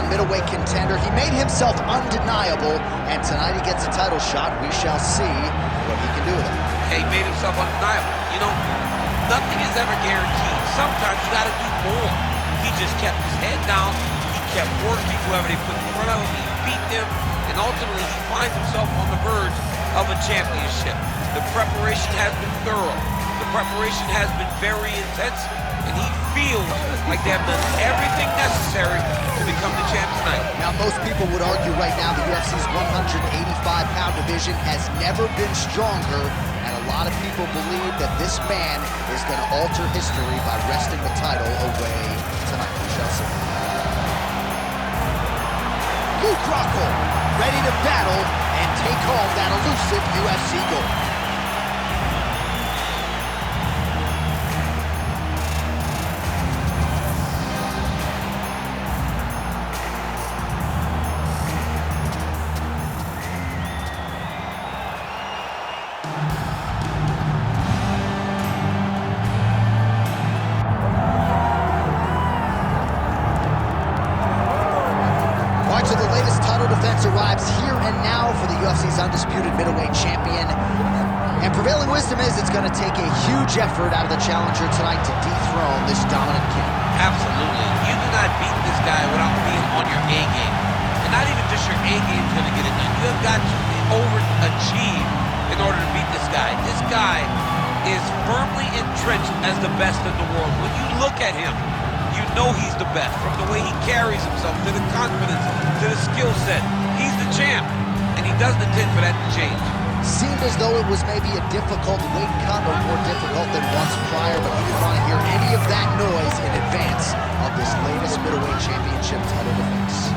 middleweight contender. He made himself undeniable, and tonight he gets a title shot. We shall see what he can do with it. He made himself undeniable. You know, nothing is ever guaranteed. Sometimes you gotta do more. He just kept his head down. He kept working whoever they put in front of him. He beat them, and ultimately he finds himself on the verge of a championship. The preparation has been thorough. The preparation has been very intense, and he feels like they have done everything necessary to become the champ tonight. Now, most people would argue right now the UFC's 185-pound division has never been stronger, and a lot of people believe that this man is going to alter history by wresting the title away tonight. We shall see. Rockhold, ready to battle and take home that elusive UFC gold. So the latest title defense arrives here and now for the UFC's undisputed middleweight champion. And prevailing wisdom is it's going to take a huge effort out of the challenger tonight to dethrone this dominant king. Absolutely. You do not beat this guy without being on your A game. And not even just your A game is going to get it done. You have got to overachieve in order to beat this guy. This guy is firmly entrenched as the best in the world. When you look at him, you know he's the best, from the way he carries himself, to the confidence, to the skill set. He's the champ, and he doesn't intend for that to change. Seemed as though it was maybe a difficult weight cut, or more difficult than once prior, but you didn't want to hear any of that noise in advance of this latest middleweight championship title defense.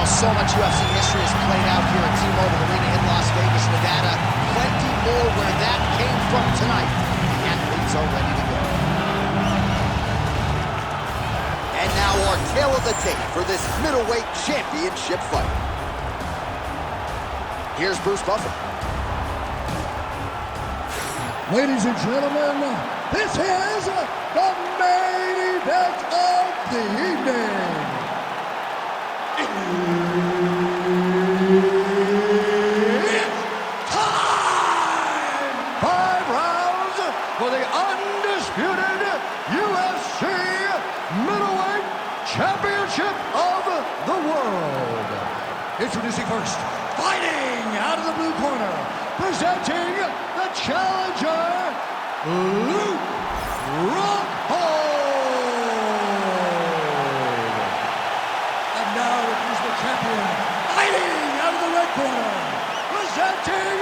So much UFC history has played out here at T-Mobile Arena in Las Vegas, Nevada. Plenty more where that came from tonight. The athletes are ready to go. And now our tale of the tape for this middleweight championship fight. Here's Bruce Buffer. Ladies and gentlemen, this is the main event of the evening. It's time! 5 rounds for the undisputed UFC middleweight championship of the world. Introducing first, fighting out of the blue corner, presenting the challenger, Rockhold. Champion, fighting out of the red corner, presenting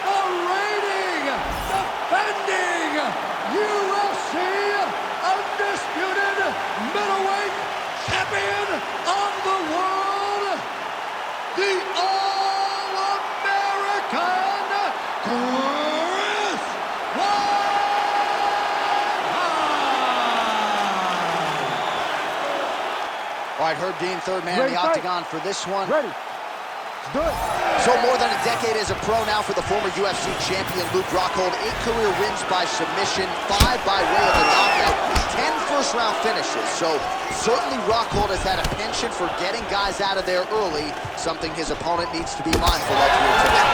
the reigning, defending UFC undisputed middleweight champion of the world, the All-American Chris Weidman. All right, Herb Dean, third man in the octagon for this one. Ready. Let's do it. So more than a decade as a pro now for the former UFC champion Luke Rockhold. 8 career wins by submission, 5 by way of the knockout, 10 first-round finishes. So certainly Rockhold has had a penchant for getting guys out of there early, something his opponent needs to be mindful of here today.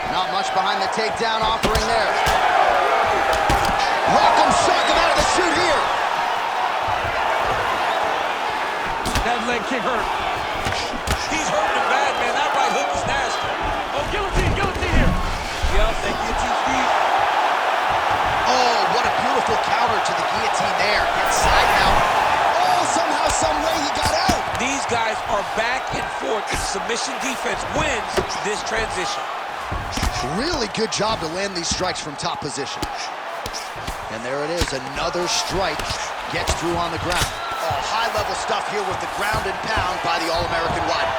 Not much behind the takedown offering there. Rockhold shock him out of the chute here. That leg kick hurt. He's hurting him bad, man. That right hook is nasty. Oh, guillotine here. Yep, that guillotine's deep. Oh, what a beautiful counter to the guillotine there. Inside now. Oh, somehow, some way he got out. These guys are back and forth, and submission defense wins this transition. Really good job to land these strikes from top position. And there it is, another strike gets through on the ground. Oh, high-level stuff here with the ground and pound by the All-American Weidman.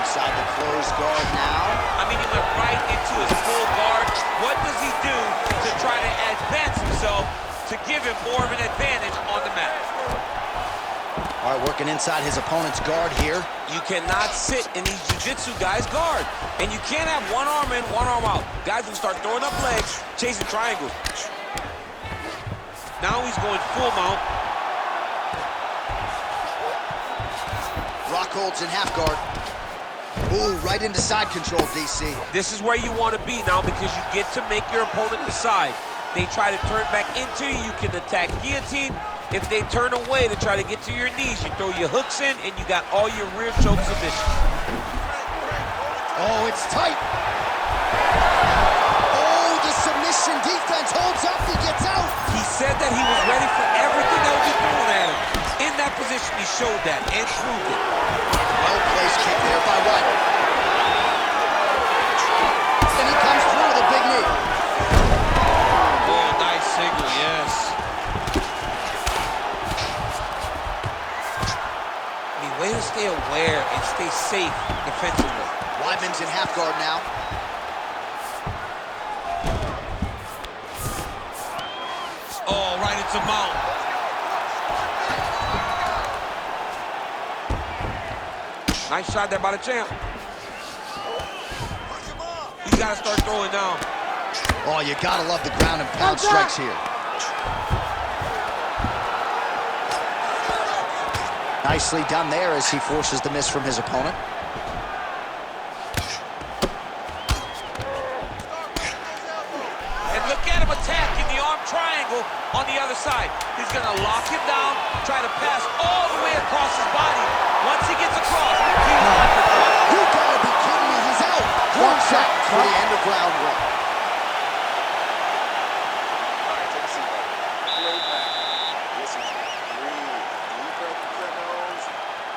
Inside the closed guard now. I mean, he went right into his full guard. What does he do to try to advance himself to give him more of an advantage on the mat? All right, working inside his opponent's guard here. You cannot sit in these jiu-jitsu guys' guard. And you can't have one arm in, one arm out. Guys will start throwing up legs, chasing triangles. Now he's going full mount. Rockhold's in half guard. Ooh, right into side control, DC. This is where you want to be now because you get to make your opponent decide. They try to turn back into you, you can attack guillotine. If they turn away to try to get to your knees, you throw your hooks in and you got all your rear choke submission. Oh, it's tight. Oh, the submission defense holds up, he gets out. He said that he was ready for everything that would be thrown at him. In that position, he showed that and proved it. Well-placed kick there by Weidman. And he comes through with a big knee. Oh, nice signal, yes. I mean, way to stay aware and stay safe defensively. Weidman's in half guard now. Oh, right into mount. Nice shot there by the champ. He's got to start throwing down. Oh, you gotta love the ground and pound strikes here. Nicely done there as he forces the miss from his opponent. And look at him attacking the arm triangle on the other side. He's going to lock him down, try to pass all the way across his body. Once he gets across, he locks it. You gotta be kidding me, he's out. One shot for the end of round one. All right, take a seat, buddy. Lay back. Listen to me. Breathe. Deep breath into that nose.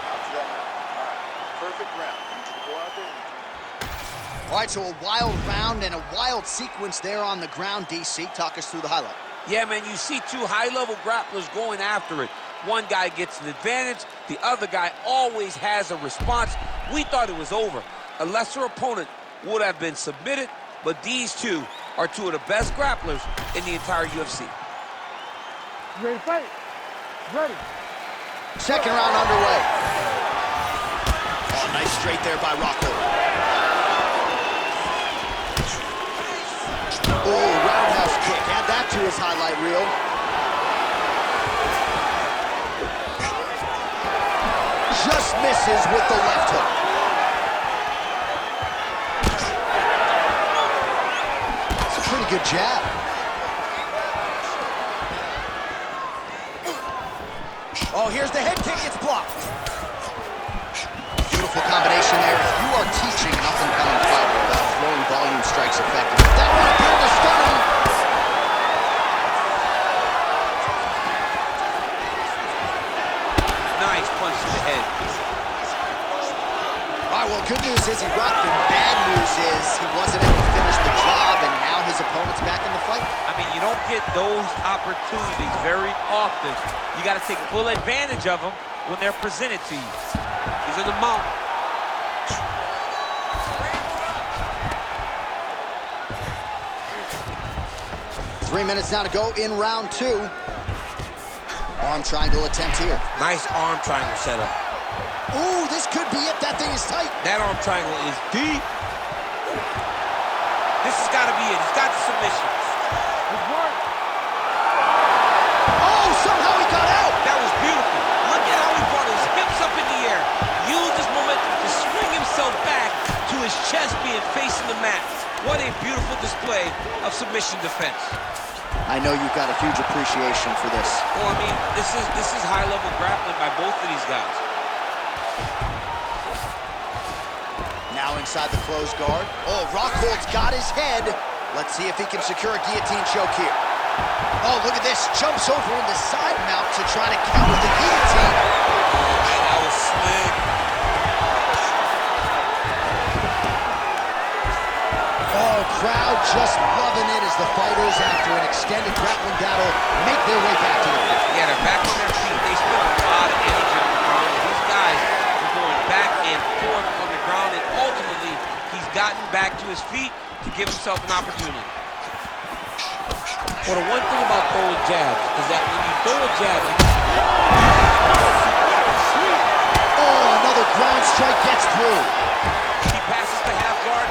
Out to that mouth. All right. Perfect round. I need you to go out there and All right, so a wild round and a wild sequence there on the ground, DC. Talk us through the highlight. Yeah, man, you see two high-level grapplers going after it. One guy gets an advantage. The other guy always has a response. We thought it was over. A lesser opponent would have been submitted, but these two are two of the best grapplers in the entire UFC. You ready to fight? Ready. Second round underway. Oh, nice straight there by Rockhold. Oh, roundhouse kick. Add that to his highlight reel. Just misses with the left hook. It's a pretty good jab. Oh, here's the head kick. It's blocked. Beautiful combination there. If you are teaching an up-and-coming fighter about throwing volume strikes effectively, that one appeared to stun him. Nice punch to the head. All right, well, good news is he rocked him. Bad news is he wasn't able to finish the job, and now his opponent's back in the fight. I mean, you don't get those opportunities very often. You got to take full advantage of them when they're presented to you. He's in the mount. Three minutes now to go in round two. Arm triangle attempt here. Nice arm triangle setup. Ooh, this could be it. That thing is tight. That arm triangle is deep. This has got to be it. He's got the submission. Good work. Oh, somehow he got out. That was beautiful. Look at how he brought his hips up in the air. Used his momentum to swing himself back to his chest being facing the mat. What a beautiful display of submission defense. I know you've got a huge appreciation for this. Well, I mean, this is high-level grappling by both of these guys. Now inside the closed guard. Oh, Rockhold's got his head. Let's see if he can secure a guillotine choke here. Oh, look at this. Jumps over into side mount to try to counter the guillotine. Oh, man, that was slick. Oh, crowd just loving it as the fighters, after an extended grappling battle, make their way back to the ring. Yeah, they're back on their feet. They spent a lot of energy on the ground. These guys were going back and forth on the ground, and ultimately, he's gotten back to his feet to give himself an opportunity. Well, the one thing about throwing jabs is that when you throw a jab, you One strike gets through. He passes the half guard.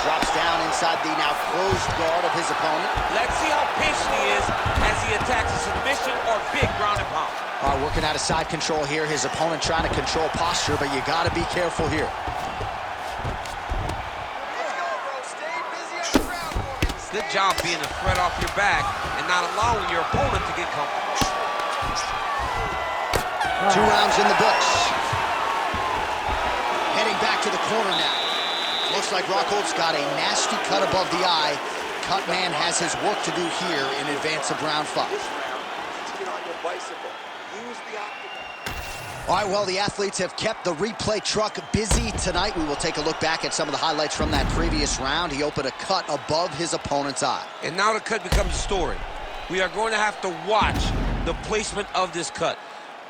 Drops down inside the now closed guard of his opponent. Let's see how patient he is as he attacks a submission or big ground and pound. All right, working out of side control here. His opponent trying to control posture, but you got to be careful here. Good job being a threat off your back and not allowing your opponent to get comfortable. 2 rounds in the books. Heading back to the corner now. Looks like Rockhold's got a nasty cut above the eye. Cut man has his work to do here in advance of round 5. This round, get on your bicycle. Use the octagon. All right, well, the athletes have kept the replay truck busy tonight. We will take a look back at some of the highlights from that previous round. He opened a cut above his opponent's eye. And now the cut becomes a story. We are going to have to watch the placement of this cut.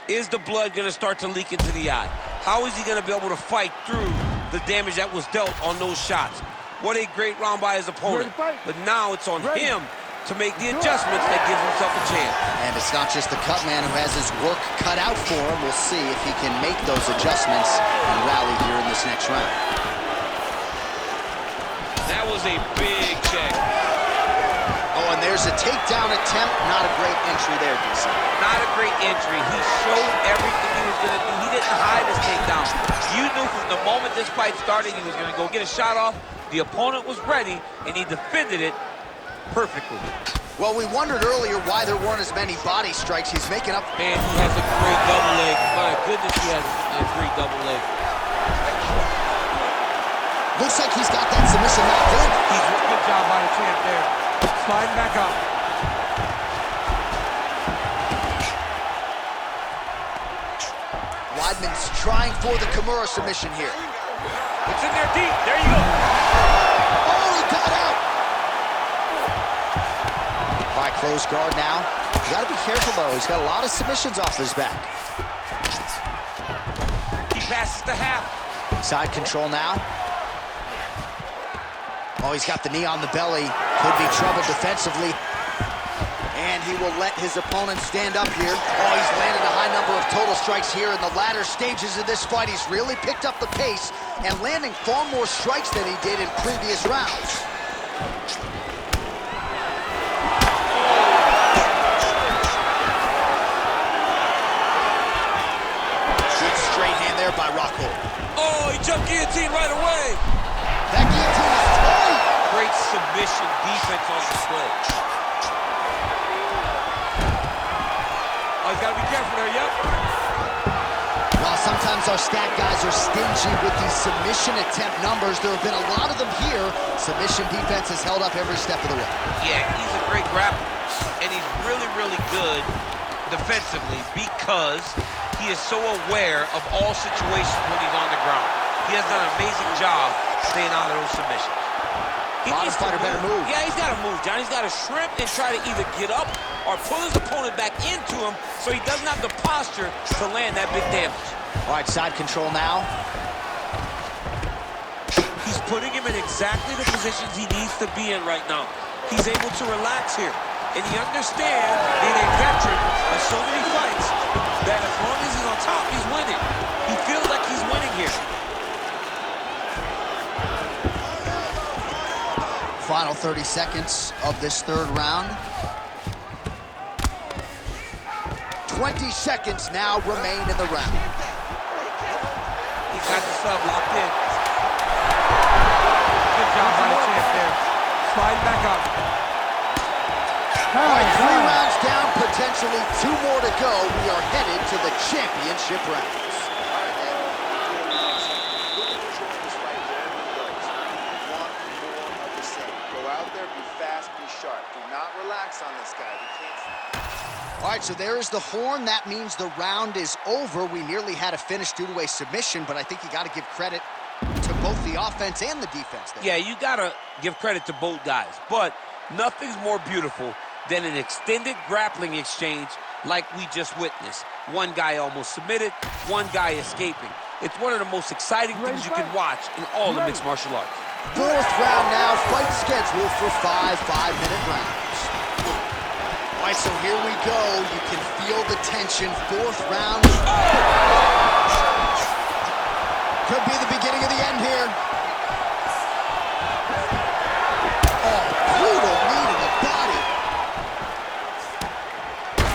Is the blood going to start to leak into the eye? How is he going to be able to fight through the damage that was dealt on those shots? What a great round by his opponent. But now it's on him to make the adjustments that gives himself a chance. And it's not just the cut man who has his work cut out for him. We'll see if he can make those adjustments and rally here in this next round. That was a big check. Oh, and there's a takedown attempt. Not a great entry there, DC. Not a great entry. He showed everything he was going to do. He didn't hide his takedown. You knew from the moment this fight started he was going to go get a shot off. The opponent was ready, and he defended it perfectly. Well, we wondered earlier why there weren't as many body strikes. He's making up. Man, he has a great double leg. My goodness, he has a great double leg. Looks like he's got that submission locked in. Good job by the champ there. Sliding back up. Weidman's trying for the Kimura submission here. It's in there deep. There you go. Oh, he got out. All right, close guard now. You got to be careful, though. He's got a lot of submissions off his back. He passes the half. Side control now. Oh, he's got the knee on the belly. Could be trouble defensively. And he will let his opponent stand up here. Oh, he's landed a high number of total strikes here in the latter stages of this fight. He's really picked up the pace and landing far more strikes than he did in previous rounds. Good straight hand there by Rockhold. Oh, he jumped guillotine right away. That guillotine is tight. Great submission defense on display. Oh, he's got to be careful there, yep. Well, sometimes our stat guys are stingy with these submission attempt numbers. There have been a lot of them here. Submission defense has held up every step of the way. Yeah, he's a great grappler, and he's really, really good defensively because he is so aware of all situations when he's on the ground. He has done an amazing job staying out of those submissions. Modern fighter better move. Yeah, he's got to move, John. He's got to shrimp and try to either get up or pull his opponent back into him so he doesn't have the posture to land that big damage. All right, side control now. He's putting him in exactly the positions he needs to be in right now. He's able to relax here. And he understands, being a veteran of so many fights, that as long as he's on top, he's winning. He feels like he's winning here. Final 30 seconds of this third round. 20 seconds now remain in the round. He's got the sub locked in. Good job by the champ there. Sliding back up. All right, 3 rounds down, potentially 2 more to go. We are headed to the championship rounds. On this guy. We can't... All right, so there is the horn. That means the round is over. We nearly had a finish due to a submission, but I think you got to give credit to both the offense and the defense there. Yeah, you got to give credit to both guys, but nothing's more beautiful than an extended grappling exchange like we just witnessed. One guy almost submitted, one guy escaping. It's one of the most exciting things you can watch in all of mixed martial arts. 4th round now, fight scheduled for 5 5-minute rounds. All right, so here we go. You can feel the tension. 4th round. Could be the beginning of the end here. Oh, brutal knee to the body.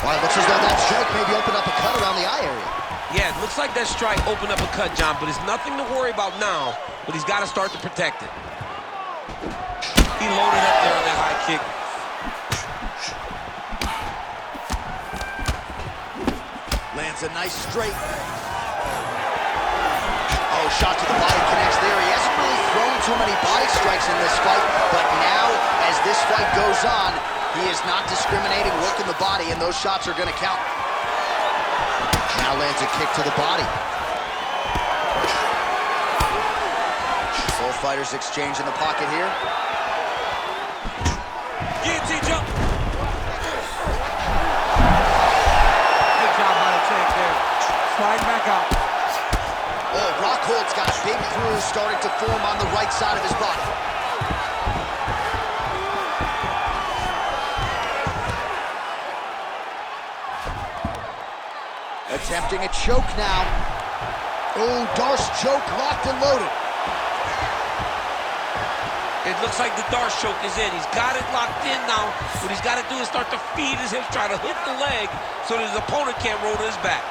Well, it looks as though that strike maybe opened up a cut around the eye area. Yeah, it looks like that strike opened up a cut, John, but it's nothing to worry about now, but he's got to start to protect it. He loaded up there on that high kick. Lands a nice straight. Oh, shot to the body connects there. He hasn't really thrown too many body strikes in this fight, but now, as this fight goes on, he is not discriminating, working the body, and those shots are going to count. Now lands a kick to the body. Both fighters exchange in the pocket here. Guillotine jump. Good job by the tank there. Slide back out. Oh, Rockhold's got a big bruise starting to form on the right side of his body. Attempting a choke now. Oh, Darce choke locked and loaded. It looks like the Darce choke is in. He's got it locked in now. What he's got to do is start to feed his hips, try to hook the leg so that his opponent can't roll to his back.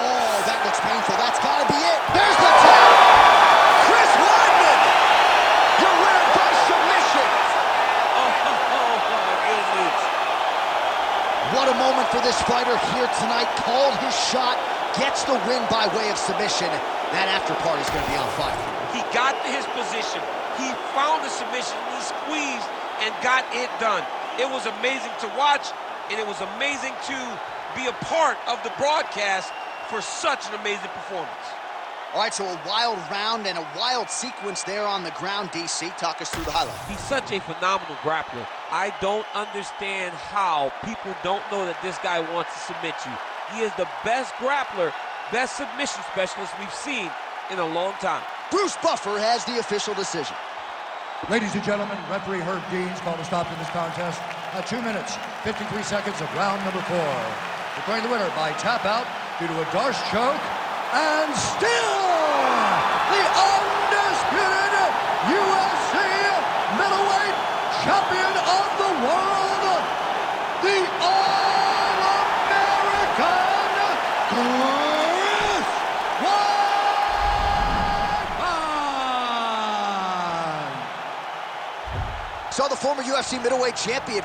Oh, that looks painful. That's got to be it. There's the tap. Chris Weidman, your winner by submission. Oh, my goodness. What a moment for this fighter here tonight. Called his shot, gets the win by way of submission. That after party's going to be on fire. He got to his position. He found the submission. He squeezed and got it done. It was amazing to watch, and it was amazing to be a part of the broadcast for such an amazing performance. All right, so a wild round and a wild sequence there on the ground. DC, talk us through the highlights. He's such a phenomenal grappler. I don't understand how people don't know that this guy wants to submit you. He is the best grappler, best submission specialist we've seen in a long time. Bruce Buffer has the official decision. Ladies and gentlemen, referee Herb Deans called a stop to this contest at 2 minutes, 53 seconds of round number 4. Declaring the winner by tap out due to a Darce choke, and still the undisputed UFC middleweight champion of the world, the All-American Chris Weidman. So the former UFC middleweight champion